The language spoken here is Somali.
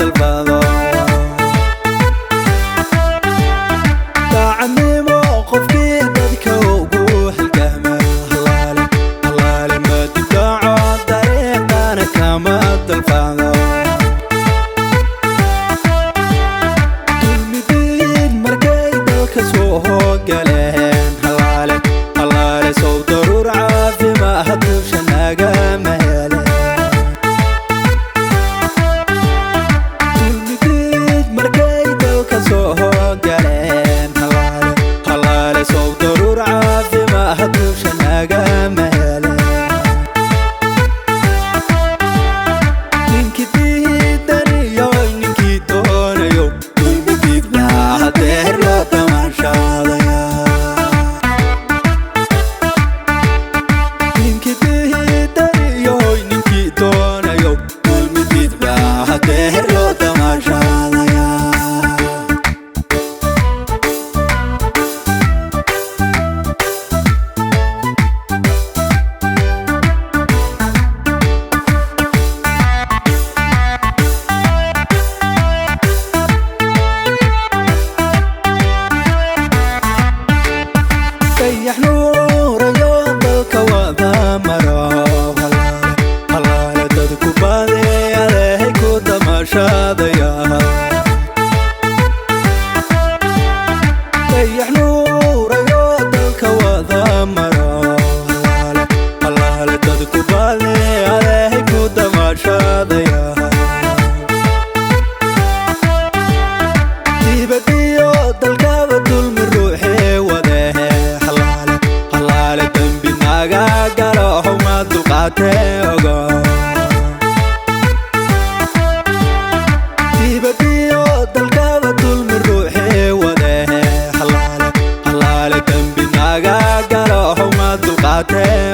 dalbado daacadnimo qofkii dadka ugu halgama halaale ma difaaco dariiqana kama dalbado dulmidiin markay dalka soo galeen halaale sow daruur caafimaad dusha nagama hele dulmidiin markay dalka soo galeen halaale sow daruur caafimaad dusha nagama hele ninkii diidaniyo ninkii doonayo dulmidiidna hadeer loo damaashaadaya hadeer loo damaashaadaya dayax nuurayo dalka wada maro halaale dadku badeeyadehay ku damaashaadaya dayax nuurayo dalka wada maro halaale dadku badeeyadehay ku damaashaadaya dibadiyo dalkaba dulmi ruuxee wadehe halaale dembi naga galo huma dulqaatee ogo dibadiyo dalkaba dulmi ruuxee wadehe halaale dembi naga galo huma dulqaatee